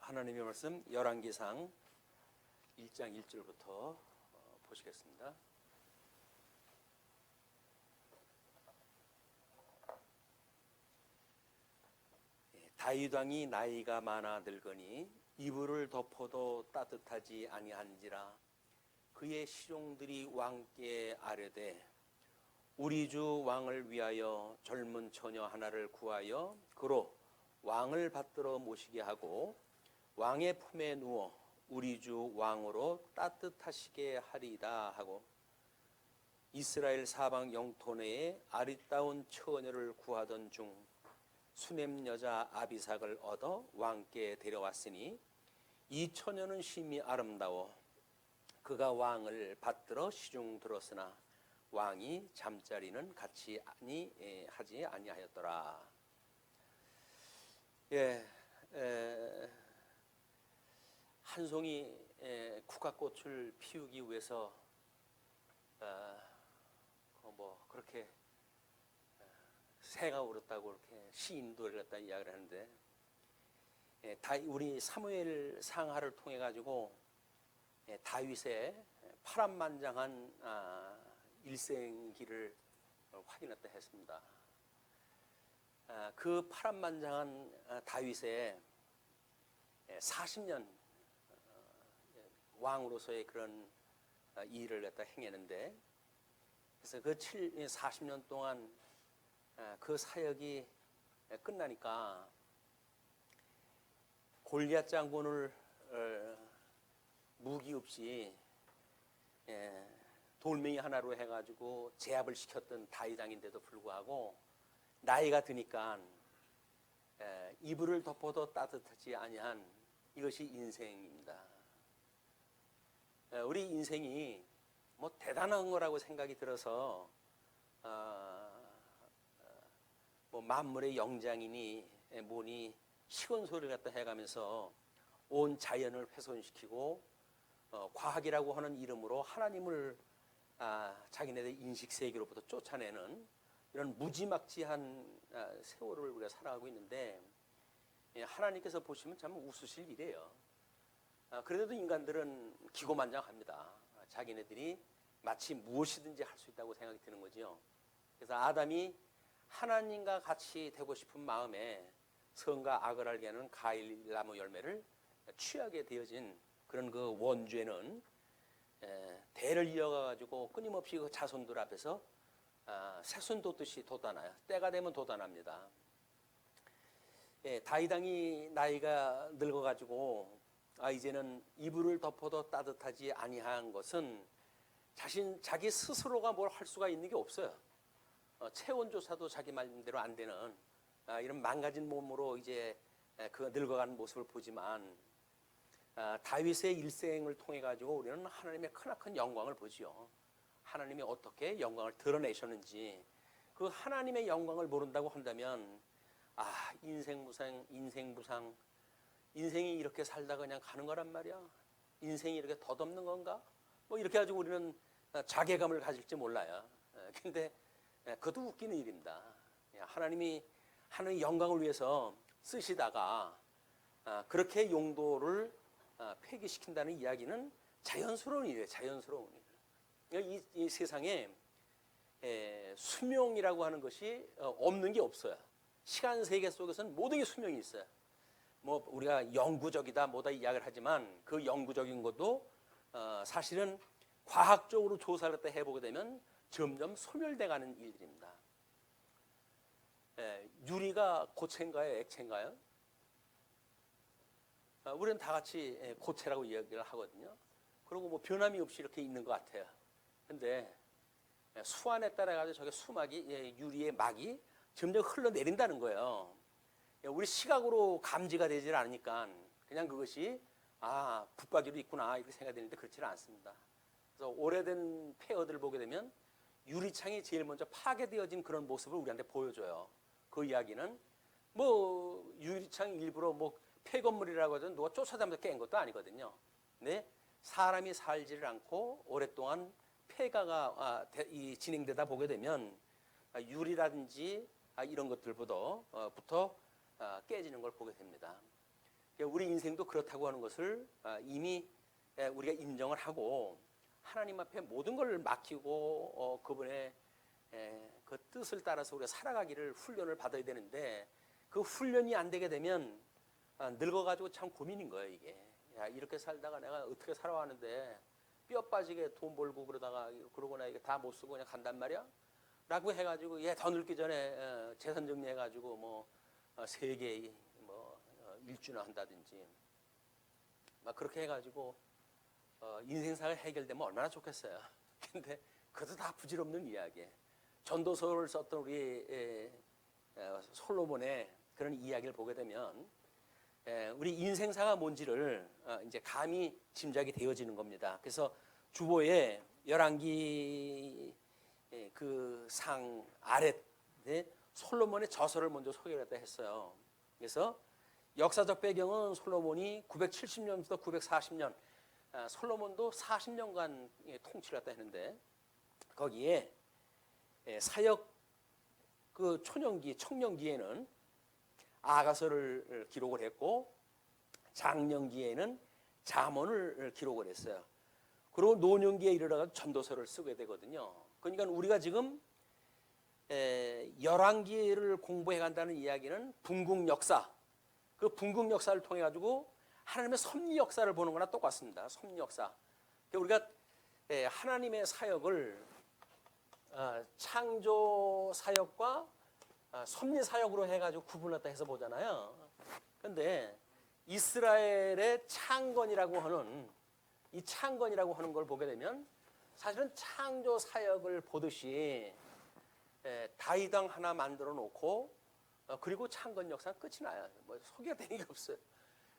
하나님의 말씀 열왕기상 1장 1절부터 보시겠습니다. 다윗 왕이 나이가 많아 늙으니 이불을 덮어도 따뜻하지 아니한지라. 그의 시종들이 왕께 아뢰되 우리 주 왕을 위하여 젊은 처녀 하나를 구하여 그로 왕을 받들어 모시게 하고 왕의 품에 누워 우리 주 왕으로 따뜻하시게 하리이다 하고 이스라엘 사방 영토 내에 아리따운 처녀를 구하던 중 수넴 여자 아비삭을 얻어 왕께 데려왔으니 이 처녀는 심히 아름다워 그가 왕을 받들어 시중 들었으나 왕이 잠자리는 같이 하지 아니하였더라. 한 송이 국화꽃을 피우기 위해서 그렇게 새가 울었다고 그렇게 시인도 갖다 이야기를 하는데, 우리 사무엘 상하를 통해 가지고 다윗의 파란만장한 일생기를 확인했다 했습니다. 그 파란만장한 다윗의 40년 왕으로서의 그런 일을 갖다 행했는데, 그래서 그 40년 동안 그 사역이 끝나니까 골리앗 장군을 무기 없이 돌멩이 하나로 해가지고 제압을 시켰던 다윗 왕인데도 불구하고 나이가 드니까 이불을 덮어도 따뜻하지 아니한 이것이 인생입니다. 우리 인생이 뭐 대단한 거라고 생각이 들어서 뭐 만물의 영장이니 뭐니 시건 소리를 갖다 해가면서 온 자연을 훼손시키고 과학이라고 하는 이름으로 하나님을 자기네들 인식 세계로부터 쫓아내는 이런 무지막지한 세월을 우리가 살아가고 있는데, 하나님께서 보시면 참 웃으실 일이에요. 그래도 인간들은 기고만장합니다. 자기네들이 마치 무엇이든지 할 수 있다고 생각이 드는 거죠. 그래서 아담이 하나님과 같이 되고 싶은 마음에 선과 악을 알게 하는 과일나무 열매를 취하게 되어진 그런 그 원죄는 대를 이어가지고 끊임없이 그 자손들 앞에서 새순 돋듯이 돋아나요. 때가 되면 돋아납니다. 다윗 왕이 나이가 늙어가지고 이제는 이불을 덮어도 따뜻하지 아니한 것은 자기 스스로가 뭘 할 수가 있는 게 없어요. 체온 조사도 자기 말대로 안 되는 이런 망가진 몸으로 이제 그 늙어가는 모습을 보지만, 다윗의 일생을 통해 가지고 우리는 하나님의 크나큰 영광을 보지요. 하나님이 어떻게 영광을 드러내셨는지, 그 하나님의 영광을 모른다고 한다면 인생 무상, 인생이 이렇게 살다가 그냥 가는 거란 말이야. 인생이 이렇게 덧없는 건가? 뭐 이렇게 가지고 우리는 자괴감을 가질지 몰라요. 근데 그것도 웃기는 일입니다. 하나님이 하나님의 영광을 위해서 쓰시다가 그렇게 용도를 폐기시킨다는 이야기는 자연스러운 일이에요. 자연스러운 일. 이 세상에 수명이라고 하는 것이 없는 게 없어요. 시간 세계 속에서는 모든 게 수명이 있어요. 뭐 우리가 영구적이다 뭐다 이야기를 하지만 그 영구적인 것도 사실은 과학적으로 조사를 갖다 해보게 되면 점점 소멸돼가는 일들입니다. 유리가 고체인가요, 액체인가요? 우리는 다 같이 고체라고 이야기를 하거든요. 그리고 뭐 변함이 없이 이렇게 있는 것 같아요. 근데 수완에 따라 가지고 저게 수막이 유리의 막이 점점 흘러내린다는 거예요. 우리 시각으로 감지가 되질 않으니까 그냥 그것이 붙박이로 있구나 이렇게 생각되는데 그렇지는 않습니다. 그래서 오래된 폐허들을 보게 되면 유리창이 제일 먼저 파괴되어진 그런 모습을 우리한테 보여줘요. 그 이야기는 뭐 유리창 일부러 뭐 폐건물이라고 해도 누가 쫓아다니면서 깬 것도 아니거든요. 근데 사람이 살지를 않고 오랫동안 폐가가 진행되다 보게 되면 유리라든지 이런 것들부터 깨지는 걸 보게 됩니다. 우리 인생도 그렇다고 하는 것을 이미 우리가 인정을 하고 하나님 앞에 모든 걸 맡기고 그분의 그 뜻을 따라서 우리가 살아가기를 훈련을 받아야 되는데 그 훈련이 안 되게 되면 늙어가지고 참 고민인 거예요. 이게 이렇게 살다가 내가 어떻게 살아왔는데 뼈 빠지게 돈 벌고 그러고 나 이게 다 못 쓰고 그냥 간단 말이야? 라고 해가지고 얘 더 늙기 전에 재산 정리해가지고 뭐 세계 뭐 일주나 한다든지 막 그렇게 해가지고 인생사가 해결되면 얼마나 좋겠어요. 근데 그것도 다 부질없는 이야기예요. 전도서를 썼던 우리 솔로몬의 그런 이야기를 보게 되면 우리 인생사가 뭔지를 이제 감히 짐작이 되어지는 겁니다. 그래서 주보에 열왕기 그 상 아래 솔로몬의 저서를 먼저 소개를 했어요. 그래서 역사적 배경은 솔로몬이 970년부터 940년 솔로몬도 40년간 통치를 했다 했는데 거기에 사역 그 청년기에는 아가서를 기록을 했고 장년기에는 잠언을 기록을 했어요. 그리고 노년기에 이르러가 전도서를 쓰게 되거든요. 그러니까 우리가 지금 열왕기를 공부해 간다는 이야기는 분국 역사, 그 분국 역사를 통해 가지고 하나님의 섭리 역사를 보는 거나 똑같습니다. 섭리 역사. 우리가 하나님의 사역을 창조 사역과 섭리 사역으로 해가지고 구분했다 해서 보잖아요. 그런데 이스라엘의 창건이라고 하는 이 창건이라고 하는 걸 보게 되면 사실은 창조 사역을 보듯이 다이당 하나 만들어 놓고 그리고 창건 역사는 끝이 나요. 뭐 소개가 되는 게 없어요.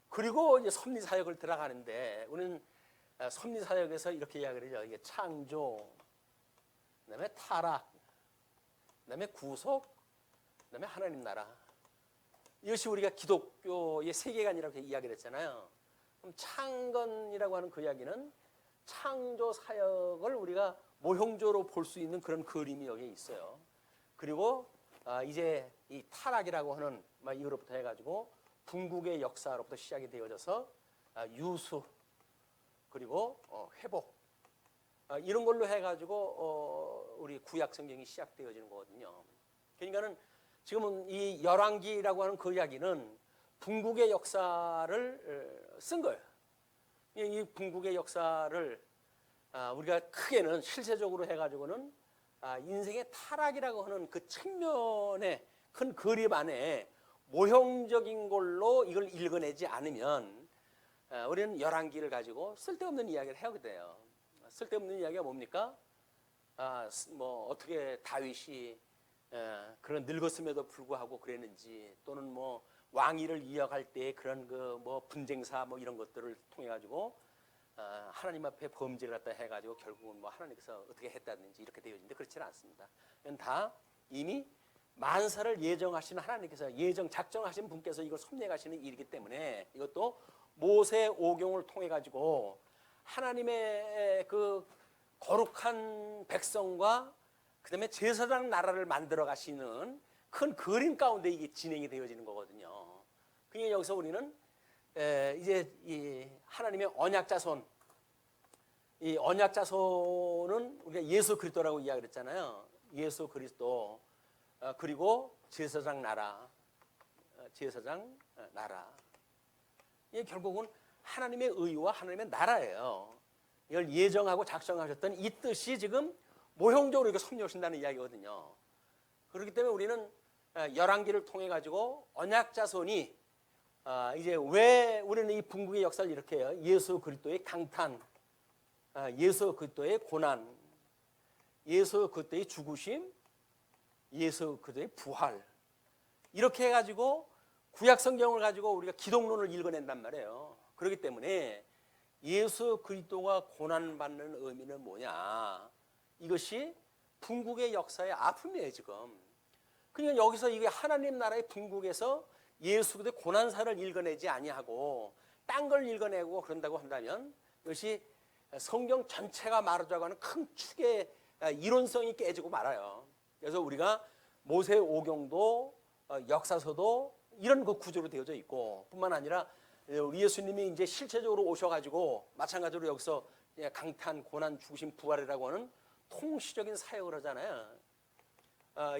그리고 이제 섭리 사역을 들어가는데 우리는 섭리 사역에서 이렇게 이야기를 해요. 이게 창조, 그다음에 타락, 그다음에 구속, 그다음에 하나님 나라. 이것이 우리가 기독교의 세계관이라고 이야기를 했잖아요. 그럼 창건이라고 하는 그 이야기는 창조 사역을 우리가 모형적으로 볼 수 있는 그런 그림이 여기에 있어요. 그리고 이제 이 타락이라고 하는 이거로부터 해가지고 궁극의 역사로부터 시작이 되어져서 유수 그리고 회복 이런 걸로 해가지고 우리 구약 성경이 시작되어지는 거거든요. 그러니까는 지금은 이 열왕기라고 하는 그 이야기는 궁극의 역사를 쓴 거예요. 이 궁극의 역사를 우리가 크게는 실제적으로 해가지고는 인생의 타락이라고 하는 그 측면의 큰 그림 안에 모형적인 걸로 이걸 읽어내지 않으면 우리는 열왕기를 가지고 쓸데없는 이야기를 하게 돼요. 쓸데없는 이야기가 뭡니까? 뭐 어떻게 다윗이 그런 늙었음에도 불구하고 그랬는지 또는 뭐 왕위를 이어갈 때 그런 그 뭐 분쟁사 뭐 이런 것들을 통해 가지고 하나님 앞에 범죄를 갖다 해가지고 결국은 뭐 하나님께서 어떻게 했다든지 이렇게 되어 있는데 그렇지는 않습니다. 이건 다 이미 만사를 예정하시는 하나님께서 작정하신 분께서 이걸 섭리하시는 일이기 때문에 이것도 모세 오경을 통해 가지고 하나님의 그 거룩한 백성과 그다음에 제사장 나라를 만들어 가시는 큰 그림 가운데 이게 진행이 되어지는 거거든요. 그러니까 여기서 우리는 이제 이 하나님의 언약 자손, 이 언약 자손은 우리가 예수 그리스도라고 이야기했잖아요. 예수 그리스도 그리고 제사장 나라, 이게 결국은 하나님의 의와 하나님의 나라예요. 이걸 예정하고 작성하셨던 이 뜻이 지금 모형적으로 이렇게 섭리하신다는 이야기거든요. 그렇기 때문에 우리는 열왕기를 통해 가지고 언약 자손이 이제 왜 우리는 이 분국의 역사를 이렇게 해요? 예수 그리스도의 강탄, 예수 그리스도의 고난, 예수 그리스도의 죽으심, 예수 그리스도의 부활 이렇게 해가지고 구약 성경을 가지고 우리가 기독론을 읽어낸단 말이에요. 그렇기 때문에 예수 그리스도가 고난 받는 의미는 뭐냐? 이것이 분국의 역사의 아픔이에요 지금. 그러니까 여기서 이게 하나님 나라의 분국에서 예수 그리스도의 고난사를 읽어내지 아니하고 딴 걸 읽어내고 그런다고 한다면 이것이 성경 전체가 말하자고 하는 큰 축의 이론성이 깨지고 말아요. 그래서 우리가 모세 오경도 역사서도 이런 그 구조로 되어져 있고 뿐만 아니라 우리 예수님이 이제 실체적으로 오셔가지고 마찬가지로 여기서 강탄, 고난, 죽으심, 부활이라고 하는 통시적인 사역을 하잖아요.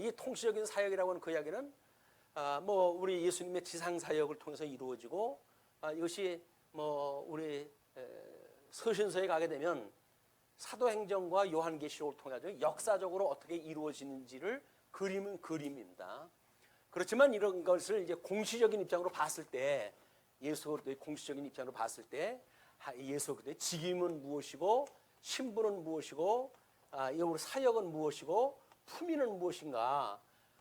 이 통시적인 사역이라고 하는 그 이야기는 뭐 우리 예수님의 지상 사역을 통해서 이루어지고 이것이 뭐 우리 서신서에 가게 되면 사도행전과 요한계시록을 통해 역사적으로 어떻게 이루어지는지를 그림은 그림입니다. 그렇지만 이런 것을 이제 공시적인 입장으로 봤을 때, 예수 그리스도의 공시적인 입장으로 봤을 때 예수 그리스도의 직임은 무엇이고 신분은 무엇이고 우리 사역은 무엇이고 품위는 무엇인가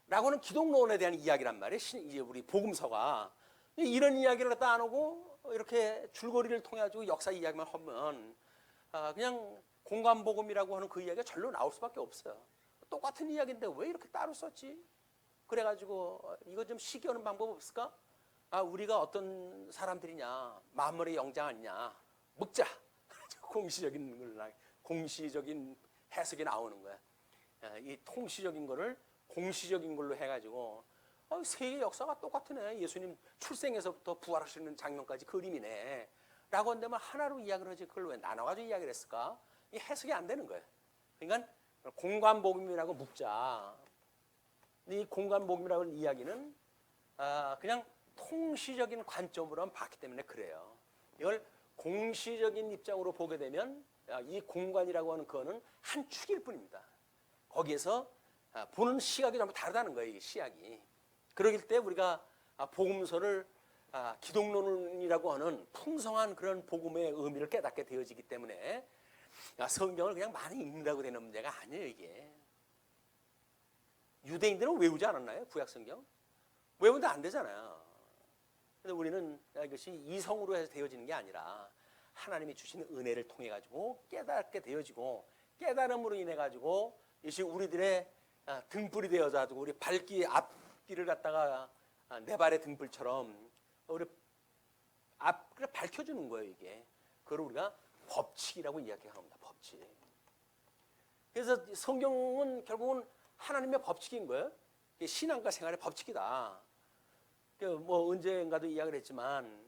라고 하는 기독론에 대한 이야기란 말이에요. 이제 우리 복음서가 이런 이야기를 갖다 안 오고 이렇게 줄거리를 통해 가지고 역사 이야기만 하면 그냥 공간복음이라고 하는 그 이야기가 절로 나올 수밖에 없어요. 똑같은 이야기인데 왜 이렇게 따로 썼지? 그래가지고 이거 좀 시기하는 방법 없을까? 우리가 어떤 사람들이냐, 만물의 영장 아니냐, 먹자. 공시적인 해석이 나오는 거야. 이 통시적인 거를 공시적인 걸로 해가지고 세계 역사가 똑같으네. 예수님 출생에서부터 부활하시는 장면까지 그림이네. 라고 한다면 하나로 이야기를 하지 그걸 왜 나눠가지고 이야기를 했을까? 이 해석이 안 되는 거예요. 그러니까 공간복음이라고 묵자. 이 공간복음이라고 하는 이야기는 그냥 통시적인 관점으로만 봤기 때문에 그래요. 이걸 공시적인 입장으로 보게 되면 이 공간이라고 하는 그거는 한 축일 뿐입니다. 거기에서 보는 시각이 전부 다르다는 거예요. 이 시각이. 그러길 때 우리가 복음서를 기독론이라고 하는 풍성한 그런 복음의 의미를 깨닫게 되어지기 때문에 성경을 그냥 많이 읽는다고 되는 문제가 아니에요. 이게 유대인들은 외우지 않았나요? 구약성경 외우는데 안 되잖아요. 그래서 우리는 이것이 이성으로 해서 되어지는 게 아니라 하나님이 주신 은혜를 통해 가지고 깨닫게 되어지고 깨달음으로 인해 가지고 이것이 우리들의 등불이 되어서 가지고 우리 발길 앞길을 갖다가 내 발의 등불처럼 우리 앞을 밝혀주는 거예요. 이게 그걸 우리가 법칙이라고 이야기합니다. 법칙. 그래서 성경은 결국은 하나님의 법칙인 거예요. 신앙과 생활의 법칙이다. 뭐 언젠가도 이야기를 했지만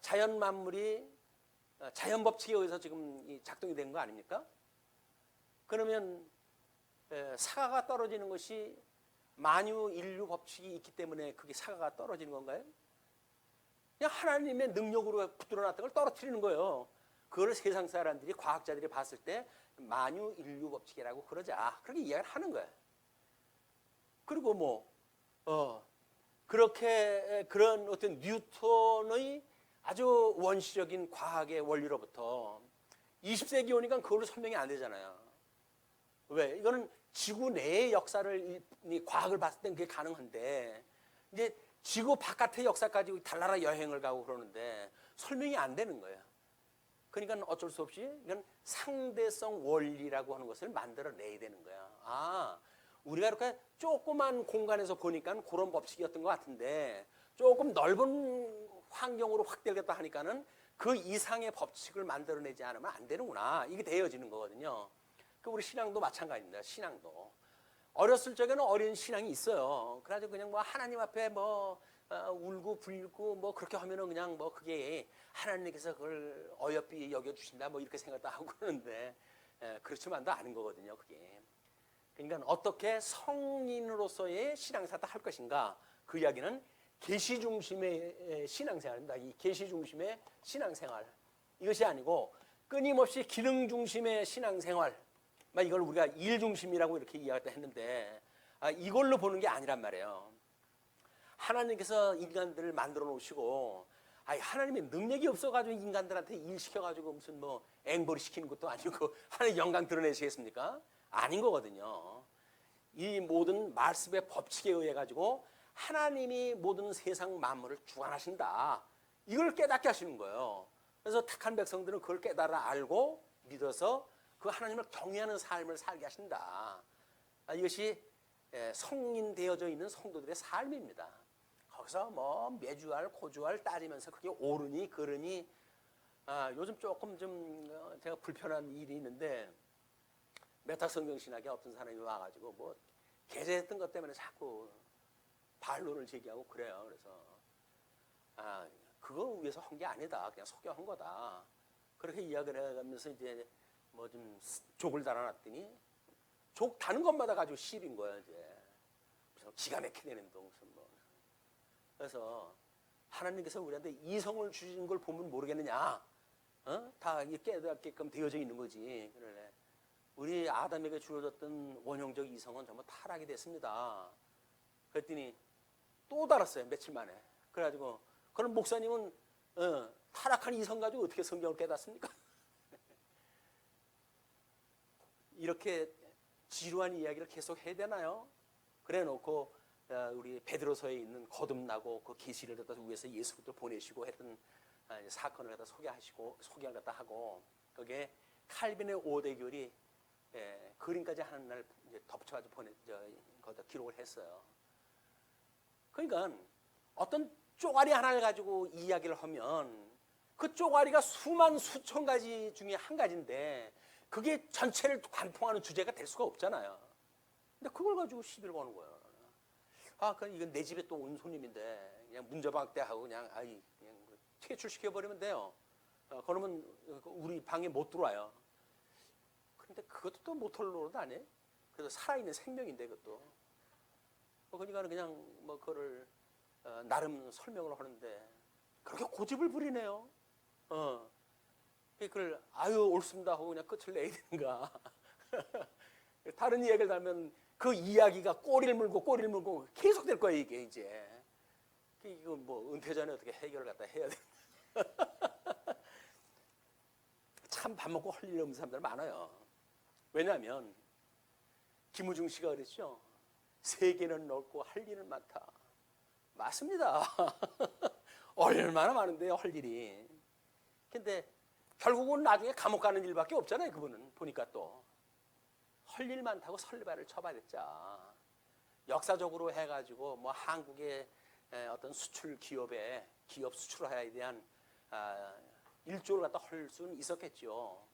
자연 만물이 자연 법칙에 의해서 지금 작동이 된 거 아닙니까? 그러면 사과가 떨어지는 것이 만유 인류 법칙이 있기 때문에 그게 사과가 떨어지는 건가요? 그냥 하나님의 능력으로 붙들어놨던 걸 떨어뜨리는 거예요. 그걸 세상 사람들이 과학자들이 봤을 때 만유 인류 법칙이라고 그러자 그렇게 이야기를 하는 거예요. 그리고 뭐 그렇게 그런 어떤 뉴턴의 아주 원시적인 과학의 원리로부터 20세기 오니까 그걸로 설명이 안 되잖아요. 왜? 이거는 지구 내의 역사를 이 과학을 봤을 땐 그게 가능한데 이제 지구 바깥의 역사까지 달나라 여행을 가고 그러는데 설명이 안 되는 거예요. 그러니까 어쩔 수 없이 이건 상대성 원리라고 하는 것을 만들어내야 되는 거야. 우리가 이렇게 조그만 공간에서 보니까 그런 법칙이었던 것 같은데 조금 넓은 환경으로 확대하겠다 하니까는 그 이상의 법칙을 만들어내지 않으면 안 되는구나. 이게 되어지는 거거든요. 우리 신앙도 마찬가지입니다. 신앙도. 어렸을 적에는 어린 신앙이 있어요. 그래가지고 그냥 뭐 하나님 앞에 뭐 울고 불고 뭐 그렇게 하면은 그냥 뭐 그게 하나님께서 그걸 어여삐 여겨주신다 뭐 이렇게 생각도 하고 그러는데 그렇지만도 않은 거거든요. 그게. 그러니까 어떻게 성인으로서의 신앙생활을 할 것인가 그 이야기는 계시 중심의 신앙생활입니다. 이 계시 중심의 신앙생활 이것이 아니고 끊임없이 기능 중심의 신앙생활 이걸 우리가 일 중심이라고 이렇게 이야기했는데 이걸로 보는 게 아니란 말이에요. 하나님께서 인간들을 만들어 놓으시고 하나님의 능력이 없어가지고 인간들한테 일 시켜가지고 무슨 뭐 앵벌이 시키는 것도 아니고 하나님 영광 드러내시겠습니까? 아닌 거거든요. 이 모든 말씀의 법칙에 의해 가지고 하나님이 모든 세상 만물을 주관하신다. 이걸 깨닫게 하시는 거예요. 그래서 택한 백성들은 그걸 깨달아 알고 믿어서 그 하나님을 경외하는 삶을 살게 하신다. 이것이 성인 되어져 있는 성도들의 삶입니다. 거기서 뭐 매주알 고주알 따지면서 그게 옳으니 그르니 요즘 조금 좀 제가 불편한 일이 있는데 메타 성경 신학에 어떤 사람이 와가지고 뭐 게재했던 것 때문에 자꾸 반론을 제기하고 그래요. 그래서 그거 위해서 한 게 아니다. 그냥 속여한 거다. 그렇게 이야기를 해가면서 이제 뭐 좀 족을 달아놨더니 족 다는 것마다 가지고 시비인 거야 이제. 무슨 기가 막히게 되는 무슨 뭐. 그래서 하나님께서 우리한테 이성을 주신 걸 보면 모르겠느냐? 다 깨닫게끔 되어져 있는 거지. 그래. 우리 아담에게 주어졌던 원형적 이성은 전부 타락이 됐습니다. 그랬더니 또 달았어요. 며칠 만에. 그래가지고 그런 목사님은 타락한 이성 가지고 어떻게 성경을 깨닫습니까? 이렇게 지루한 이야기를 계속 해야 되나요? 그래 놓고 우리 베드로서에 있는 거듭나고 그 계시를 갖다 위해서 예수부터 보내시고 했던 사건을 갖다 소개를 갖다 하고 거기에 칼빈의 5대 교리 그림까지 하는 날 덧붙여가지고 거기다 기록을 했어요. 그러니까 어떤 쪼가리 하나를 가지고 이야기를 하면 그 쪼가리가 수만 수천 가지 중에 한 가지인데 그게 전체를 관통하는 주제가 될 수가 없잖아요. 근데 그걸 가지고 시비를 거는 거예요. 그럼 이건 내 집에 또 온 손님인데 그냥 문전박대하고 그냥 퇴출시켜 버리면 돼요. 그러면 우리 방에 못 들어와요. 그런데 그것도 또 모텔로도 안 해. 그래서 살아있는 생명인데 그것도. 그러니까 그냥 뭐 그거를 나름 설명을 하는데 그렇게 고집을 부리네요. 그걸 옳습니다 하고 그냥 끝을 내야 되는가. 다른 이야기를 하면 그 이야기가 꼬리를 물고 계속될 거예요 이게 이제. 이거 뭐 은퇴 전에 어떻게 해결을 갖다 해야 돼. 참 밥 먹고 할 일 없는 사람들 많아요. 왜냐하면 김우중 씨가 그랬죠. 세계는 넓고 할 일은 많다. 맞습니다. 얼마나 많은데요 할 일이. 근데 결국은 나중에 감옥 가는 일밖에 없잖아요. 그분은 보니까 또 할 일 많다고 설레발을 쳐봐댔자. 역사적으로 해가지고 뭐 한국의 어떤 수출 기업 수출화에 대한 일조를 갖다 할 수는 있었겠죠.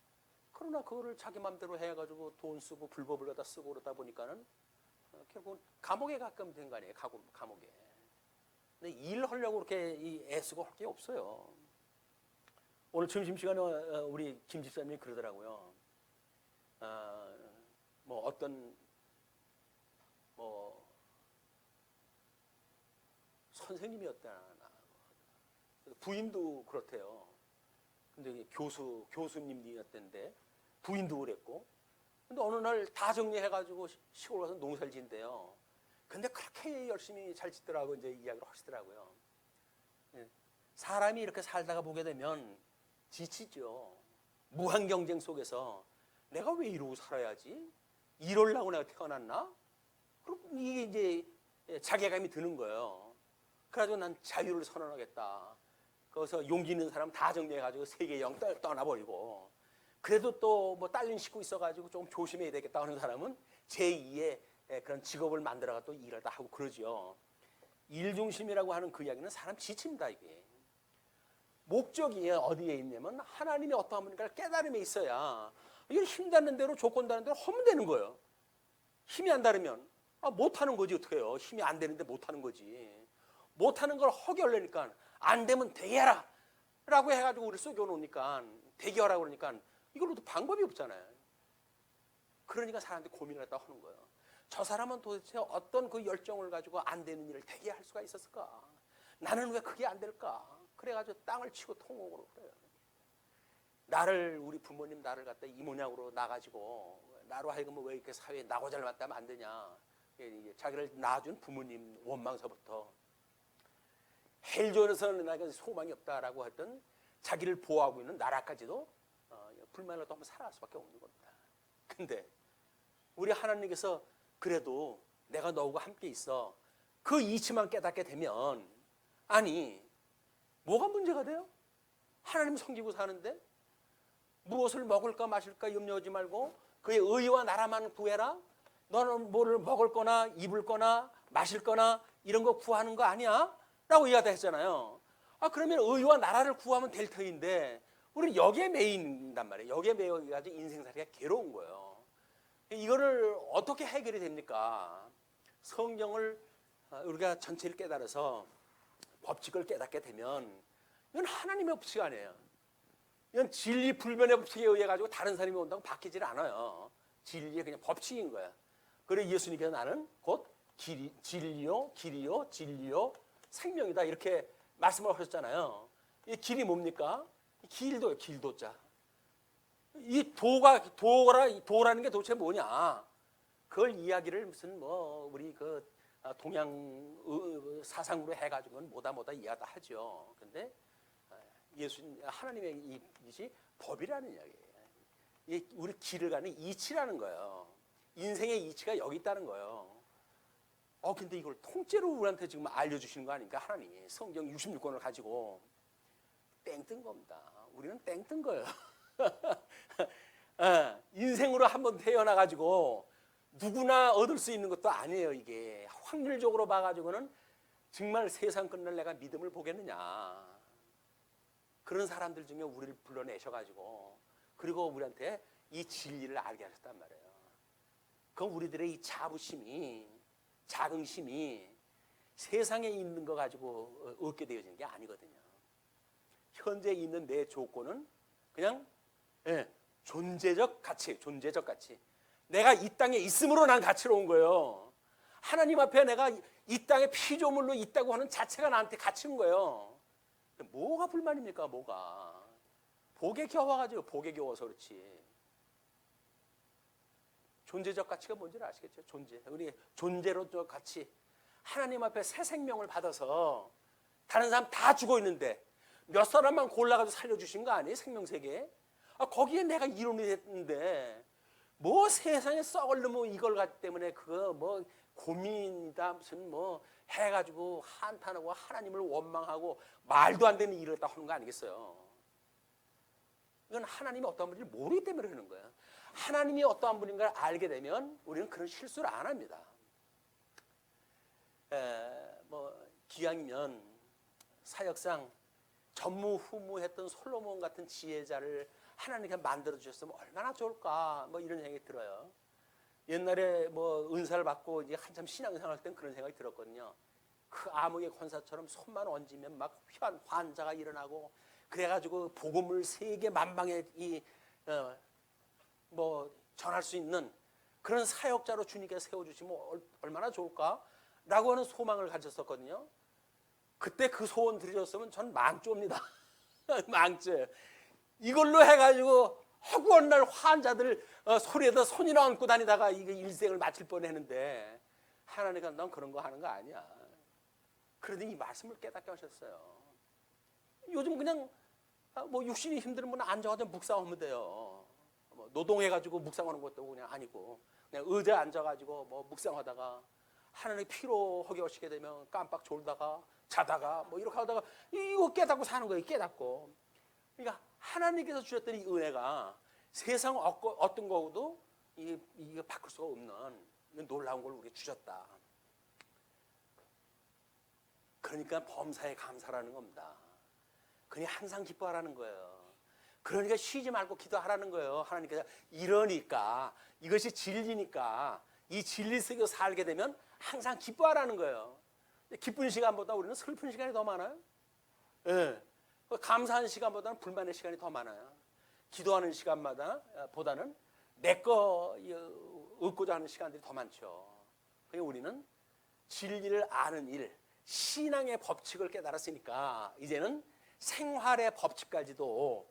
그러나 그거를 자기 마음대로 해가지고 돈 쓰고 불법을 갖다 쓰고 그러다 보니까는 결국 감옥에 가끔 된 거 아니에요. 감옥에. 근데 일하려고 그렇게 애쓰고 할 게 없어요. 오늘 점심시간에 우리 김 집사님이 그러더라고요. 뭐 어떤 뭐 선생님이었다. 부인도 그렇대요. 근데 교수님이었던데 부인도 그랬고. 근데 어느 날 다 정리해가지고 시골 가서 농사를 짓는데요. 근데 그렇게 열심히 잘 짓더라고 이제 이야기를 하시더라고요. 사람이 이렇게 살다가 보게 되면 지치죠. 무한 경쟁 속에서 내가 왜 이러고 살아야지? 이러려고 내가 태어났나? 그럼 이게 이제 자괴감이 드는 거예요. 그래가지고 난 자유를 선언하겠다. 거기서 용기 있는 사람 다 정리해가지고 세계 영 떠나버리고, 그래도 또 뭐 딸린 식구 있어가지고 좀 조심해야 되겠다 하는 사람은 제2의 그런 직업을 만들어가 또 일을 다 하고 그러죠. 일중심이라고 하는 그 이야기는 사람 지칩니다. 이게 목적이 어디에 있냐면 하나님이 어떠한 분인가를 깨달음에 있어야 이걸 힘닿는 대로 조건 다는 대로 하면 되는 거예요. 힘이 안 다르면 못하는 거지. 어떻게 해요? 힘이 안 되는데 못하는 거지. 못하는 걸 하게 하려니까 안 되면 되게 해라 라고 해가지고 우리 속여놓으니까 되게 하라고 그러니까 이걸로도 방법이 없잖아요. 그러니까 사람들이 고민을 했다고 하는 거예요. 저 사람은 도대체 어떤 그 열정을 가지고 안 되는 일을 되게 할 수가 있었을까? 나는 왜 그게 안 될까? 그래가지고 땅을 치고 통곡으로 그래요. 우리 부모님 나를 갖다 이 모양으로 나가지고 나로 하여금 왜 이렇게 사회에 나고 잘 맞다면 안 되냐? 자기를 낳아준 부모님 원망서부터 헬조에서는 나에게 소망이 없다라고 했던 자기를 보호하고 있는 나라까지도 불만을 또 한번 살아갈 수밖에 없는 겁니다. 근데 우리 하나님께서 그래도 내가 너하고 함께 있어. 그 이치만 깨닫게 되면 뭐가 문제가 돼요? 하나님 섬기고 사는데 무엇을 먹을까 마실까 염려하지 말고 그의 의와 나라만 구해라. 너는 뭐를 먹을 거나 입을 거나 마실 거나 이런 거 구하는 거 아니야? 라고 이야기했잖아요. 그러면 의와 나라를 구하면 될 터인데 우리는 여기에 매인단 말이에요. 여기에 매여가지고 인생살이가 괴로운 거예요. 이거를 어떻게 해결이 됩니까? 성경을 우리가 전체를 깨달아서 법칙을 깨닫게 되면 이건 하나님의 법칙 아니에요. 이건 진리 불변의 법칙에 의해 가지고 다른 사람이 온다고 바뀌질 않아요. 진리의 그냥 법칙인 거야. 그래 예수님께서 나는 곧 진리요, 길이요, 진리요, 생명이다 이렇게 말씀을 하셨잖아요. 이 길이 뭡니까? 길도요, 길도자. 이 도라는 게 도대체 뭐냐? 그걸 이야기를 무슨 뭐 우리 그 동양 사상으로 해가지고는 뭐다 이해하다 하죠. 근데 하나님의 이 뜻이 법이라는 이야기예요. 이 우리 길을 가는 이치라는 거예요. 인생의 이치가 여기 있다는 거예요. 근데 이걸 통째로 우리한테 지금 알려주시는 거 아닙니까? 하나님이 성경 66권을 가지고 땡뜬 겁니다. 우리는 땡뜬 거예요. 인생으로 한번 태어나가지고 누구나 얻을 수 있는 것도 아니에요. 이게 확률적으로 봐가지고는 정말 세상 끝날 내가 믿음을 보겠느냐. 그런 사람들 중에 우리를 불러내셔가지고 그리고 우리한테 이 진리를 알게 하셨단 말이에요. 그럼 우리들의 이 자부심이 자긍심이 세상에 있는 거 가지고 얻게 되어지는 게 아니거든요. 현재 있는 내 조건은 그냥 존재적 가치, 존재적 가치. 내가 이 땅에 있음으로 난 가치로운 거예요. 하나님 앞에 내가 이 땅에 피조물로 있다고 하는 자체가 나한테 가치인 거예요. 뭐가 불만입니까? 뭐가? 복에 겨워가지고 복에 겨워서 그렇지. 존재적 가치가 뭔지 아시겠죠? 존재. 우리 존재로적 가치. 하나님 앞에 새 생명을 받아서 다른 사람 다 죽어 있는데 몇 사람만 골라가지고 살려주신 거 아니에요? 생명세계. 거기에 내가 이론이 됐는데 뭐 세상에 썩을 놈의 이걸 가지고 때문에 그거 뭐 고민이다 무슨 뭐 해가지고 한탄하고 하나님을 원망하고 말도 안 되는 일을 했다 하는 거 아니겠어요? 이건 하나님이 어떤 분인지 모르기 때문에 그러는 거예요. 하나님이 어떠한 분인가를 알게 되면 우리는 그런 실수를 안 합니다. 뭐 기왕이면 사역상 전무후무했던 솔로몬 같은 지혜자를 하나님께 만들어 주셨으면 얼마나 좋을까 뭐 이런 생각이 들어요. 옛날에 뭐 은사를 받고 이제 한참 신앙생활 땐 그런 생각이 들었거든요. 그 암흑의 권사처럼 손만 얹으면 막 환자가 일어나고 그래가지고 복음을 세계 만방에 뭐 전할 수 있는 그런 사역자로 주님께서 세워주시면 얼마나 좋을까라고 하는 소망을 가졌었거든요. 그때 그 소원 드렸으면 전 망조입니다. 망조예요. 이걸로 해가지고 허구한 날 환자들 소리에다 손이나 얹고 다니다가 이게 일생을 마칠 뻔했는데 하나님께서 넌 그런 거 하는 거 아니야. 그러더니 이 말씀을 깨닫게 하셨어요. 요즘 그냥 뭐 육신이 힘들면 앉아가지고 묵상하면 돼요. 뭐 노동해가지고 묵상하는 것도 그냥 아니고 그냥 의자에 앉아가지고 뭐 묵상하다가 하나님의 피로 허기하시게 되면 깜빡 졸다가 자다가 뭐 이렇게 하다가 이거 깨닫고 사는 거예요. 깨닫고. 그러니까 하나님께서 주셨던 이 은혜가 세상 어떤 거도 이게 바꿀 수가 없는 놀라운 걸 우리에게 주셨다. 그러니까 범사에 감사라는 겁니다. 그냥 항상 기뻐하라는 거예요. 그러니까 쉬지 말고 기도하라는 거예요. 하나님께서 이러니까 이것이 진리니까 이 진리 속에서 살게 되면 항상 기뻐하라는 거예요. 기쁜 시간보다 우리는 슬픈 시간이 더 많아요. 예. 감사하는 시간보다는 불만의 시간이 더 많아요. 기도하는 시간마다 보다는 내 거 얻고자 하는 시간들이 더 많죠. 그러니까 우리는 진리를 아는 일, 신앙의 법칙을 깨달았으니까 이제는 생활의 법칙까지도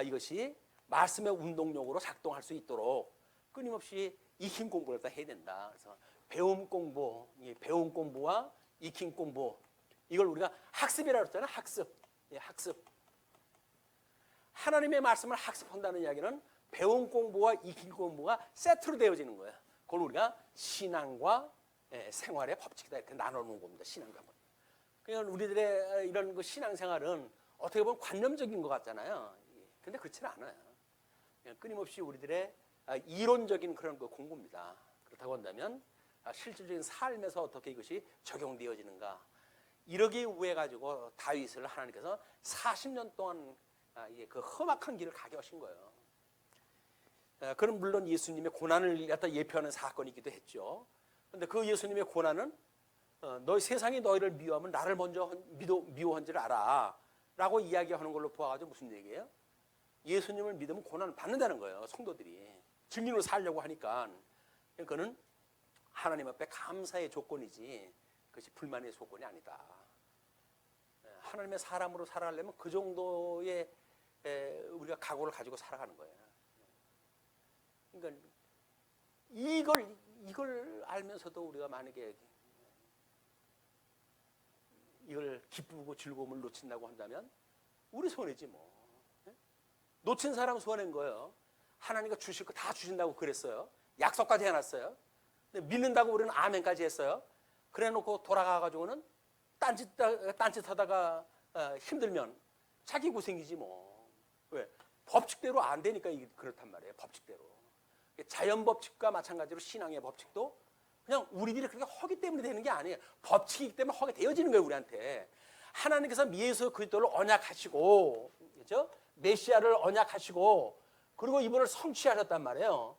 이것이 말씀의 운동력으로 작동할 수 있도록 끊임없이 익힘 공부를 다 해야 된다. 그래서 배움 공부와 익힘 공부 이걸 우리가 학습이라고 했잖아요. 학습. 하나님의 말씀을 학습한다는 이야기는 배움 공부와 익힘 공부가 세트로 되어지는 거예요. 그걸 우리가 신앙과 생활의 법칙이다 이렇게 나눠놓은 겁니다. 신앙과. 그러니까 우리들의 이런 그 신앙생활은 어떻게 보면 관념적인 것 같잖아요. 근데 그렇지는 않아요. 그냥 끊임없이 우리들의 이론적인 그런 그 공부입니다. 그렇다고 한다면 실질적인 삶에서 어떻게 이것이 적용되어지는가. 이러기 위해 가지고 다윗을 하나님께서 40년 동안 그 험악한 길을 가게 하신 거예요. 그럼 물론 예수님의 고난을 갖다 예표하는 사건이기도 했죠. 그런데 그 예수님의 고난은 너희 세상이 너희를 미워하면 나를 먼저 미워한 줄 알아. 라고 이야기하는 걸로 보아가지고 무슨 얘기예요? 예수님을 믿으면 고난을 받는다는 거예요. 성도들이 증인으로 살려고 하니까. 그거는 하나님 앞에 감사의 조건이지 그것이 불만의 조건이 아니다. 하나님의 사람으로 살아가려면 그 정도의 우리가 각오를 가지고 살아가는 거예요. 그러니까 이걸 알면서도 우리가 만약에 이걸 기쁘고 즐거움을 놓친다고 한다면 우리 손해지 뭐. 놓친 사람 손해인 거예요. 하나님과 주실 거 다 주신다고 그랬어요. 약속까지 해놨어요. 근데 믿는다고 우리는 아멘까지 했어요. 그래 놓고 돌아가가지고는 딴짓하다가 힘들면 자기 고생이지 뭐. 왜? 법칙대로 안 되니까 이게 그렇단 말이에요. 법칙대로. 자연 법칙과 마찬가지로 신앙의 법칙도 그냥 우리들이 그렇게 허기 때문에 되는 게 아니에요. 법칙이기 때문에 허게 되어지는 거예요, 우리한테. 하나님께서 예수 그리스도를 언약하시고, 그렇죠? 메시아를 언약하시고, 그리고 이분을 성취하셨단 말이에요.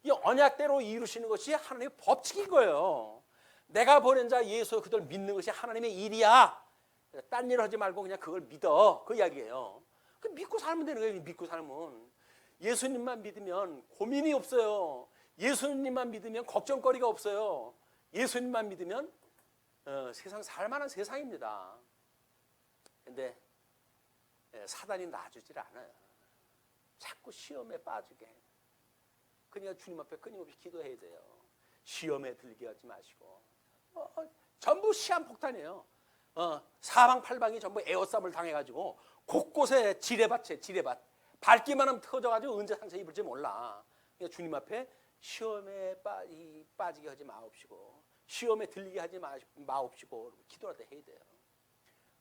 이 언약대로 이루시는 것이 하나님의 법칙인 거예요. 내가 보낸 자 예수 그리스도를 믿는 것이 하나님의 일이야. 딴 일 하지 말고 그냥 그걸 믿어. 그 이야기예요. 그 믿고 살면 되는 거예요. 믿고 살면. 예수님만 믿으면 고민이 없어요. 예수님만 믿으면 걱정거리가 없어요. 예수님만 믿으면 세상 살만한 세상입니다. 근데 사단이 놔주질 않아요. 자꾸 시험에 빠지게 해요. 그러니까 주님 앞에 끊임없이 기도해야 돼요. 시험에 들게 하지 마시고. 전부 시한폭탄이에요. 사방팔방이 전부 에어싸움을 당해가지고 곳곳에 지뢰밭에 지뢰밭. 밟기만 하면 터져가지고 언제 상처 입을지 몰라. 그러니까 주님 앞에 시험에 빠지게 하지 마옵시고, 시험에 들리게 하지 마옵시고 기도할 때 해야 돼요.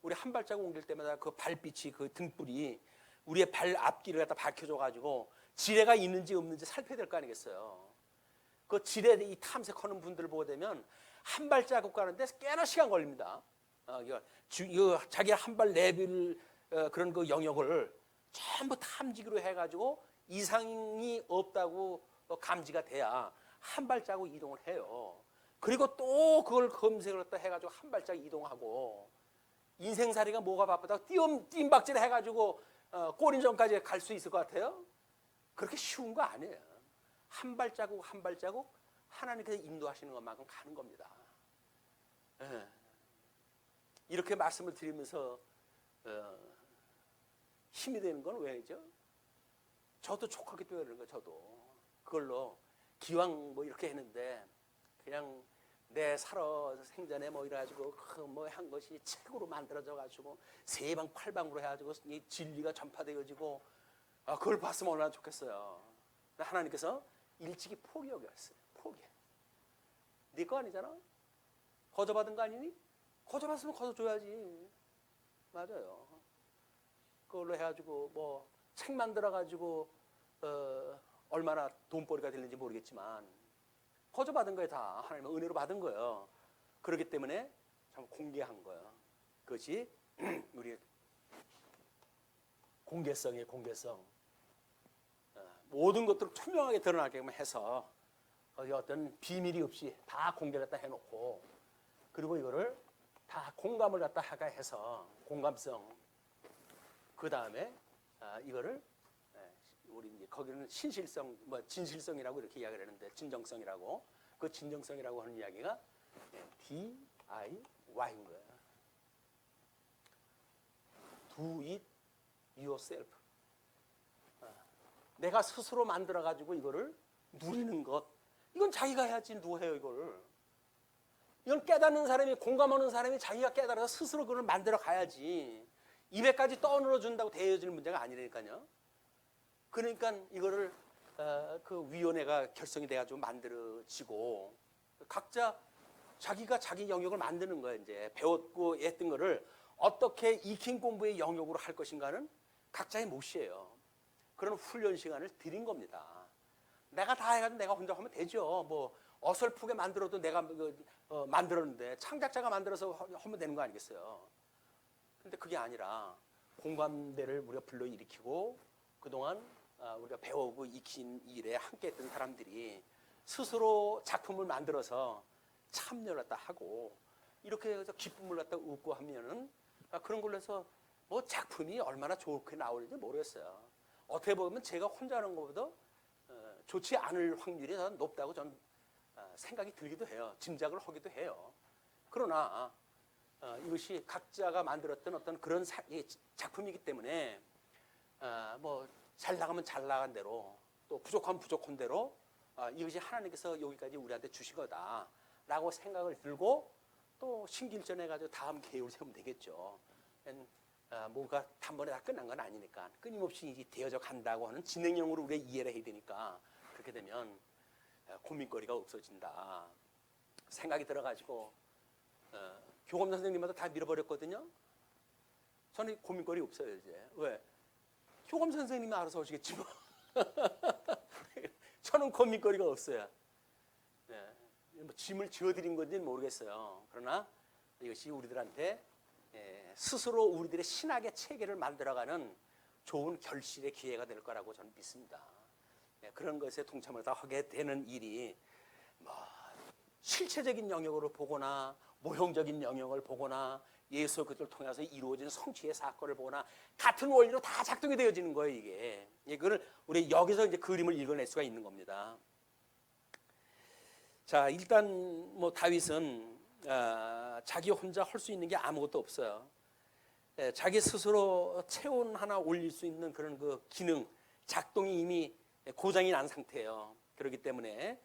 우리 한 발자국 옮길 때마다 그 발빛이, 그 등불이 우리의 발 앞길을 갖다 밝혀줘가지고 지뢰가 있는지 없는지 살펴야 될 거 아니겠어요. 그 지뢰 이 탐색하는 분들을 보게 되면 한 발자국 가는데 꽤나 시간 걸립니다. 자기 한 발 내빌 그런 그 영역을 전부 탐지기로 해가지고 이상이 없다고 감지가 돼야 한 발자국 이동을 해요. 그리고 또 그걸 검색을 해가지고 한 발자국 이동하고, 인생살이가 뭐가 바쁘다고 뜀박질 해가지고 꼬린전까지 갈 수 있을 것 같아요? 그렇게 쉬운 거 아니에요. 한 발자국 한 발자국 하나님께서 인도하시는 것만큼 가는 겁니다. 이렇게 말씀을 드리면서 힘이 되는 건 왜죠? 저도 촉하게 되는 거예요. 저도 그걸로 기왕 뭐 이렇게 했는데 그냥 내 살아 생전에 뭐 이래가지고 뭐 한 것이 책으로 만들어져 가지고 세방팔방으로 해가지고 이 진리가 전파되어지고 그걸 봤으면 얼마나 좋겠어요. 하나님께서 일찍이 포기하셨어요. 포기해. 네 거 아니잖아. 거저받은 거 아니니? 거저받으면 거저줘야지. 맞아요. 그걸로 해가지고 뭐 책 만들어가지고 얼마나 돈벌이가 되는지 모르겠지만 거저받은 거에 다 하나님의 은혜로 받은 거예요. 그렇기 때문에 참 공개한 거예요. 그것이 우리 공개성이에요. 공개성. 모든 것들을 투명하게 드러나게 해서 어떤 비밀이 없이 다 공개를 갖다 해놓고, 그리고 이거를 다 공감을 갖다 하게 해서 공감성. 그 다음에 이거를 우리 이제 거기는 신실성, 뭐 진실성이라고 이렇게 이야기를 하는데 진정성이라고, 그 진정성이라고 하는 이야기가 DIY인 거예요. Do it yourself. 내가 스스로 만들어 가지고 이거를 누리는 것, 이건 자기가 해야지 누가 해요 이거를. 이건 깨닫는 사람이, 공감하는 사람이 자기가 깨달아서 스스로 그걸 만들어 가야지. 입에까지 떠늘어 준다고 되어질 문제가 아니라니까요. 그러니까 이거를 그 위원회가 결성이 돼가지고 만들어지고, 각자 자기가 자기 영역을 만드는 거예요. 이제 배웠고 했던 거를 어떻게 익힌 공부의 영역으로 할 것인가는 각자의 몫이에요. 그런 훈련 시간을 드린 겁니다. 내가 다 해가지고 내가 혼자 하면 되죠. 뭐 어설프게 만들어도 내가 만들었는데 창작자가 만들어서 하면 되는 거 아니겠어요. 근데 그게 아니라 공감대를 우리가 불러일으키고, 그동안 우리가 배우고 익힌 일에 함께 했던 사람들이 스스로 작품을 만들어서 참여를 갖다 하고, 이렇게 해서 기쁨을 갖다 얻고 하면은 그런 걸로 해서 뭐 작품이 얼마나 좋게 나올지 모르겠어요. 어떻게 보면 제가 혼자 하는 것보다 좋지 않을 확률이 더 높다고 저는 생각이 들기도 해요. 짐작을 하기도 해요. 그러나 이것이 각자가 만들었던 어떤 그런 작품이기 때문에 뭐 잘 나가면 잘 나간 대로 또 부족하면 부족한 대로 이것이 하나님께서 여기까지 우리한테 주신 거다라고 생각을 들고 또 신길전해가지고 다음 계획을 세우면 되겠죠. 뭔가 단번에 다 끝난 건 아니니까 끊임없이 이제 되어져 간다고 하는 진행형으로 우리가 이해를 해야 되니까 그렇게 되면 고민거리가 없어진다 생각이 들어가지고 교감 선생님마다 다 밀어버렸거든요. 저는 고민거리 없어요 이제. 왜? 교감 선생님이 알아서 오시겠지 뭐. 저는 고민거리가 없어요. 뭐 짐을 지어드린 건지는 모르겠어요. 그러나 이것이 우리들한테 스스로 우리들의 신학의 체계를 만들어가는 좋은 결실의 기회가 될 거라고 저는 믿습니다. 그런 것에 동참을 다 하게 되는 일이 뭐 실체적인 영역으로 보거나 모형적인 영역을 보거나 예수 그리스도를 통해서 이루어지는 성취의 사건을 보거나 같은 원리로 다 작동이 되어지는 거예요. 이게 이거를 우리 여기서 이제 그림을 읽어낼 수가 있는 겁니다. 자, 일단 뭐 다윗은 자기 혼자 할 수 있는 게 아무것도 없어요. 자기 스스로 체온 하나 올릴 수 있는 그런 그 기능 작동이 이미 고장이 난 상태예요. 그렇기 때문에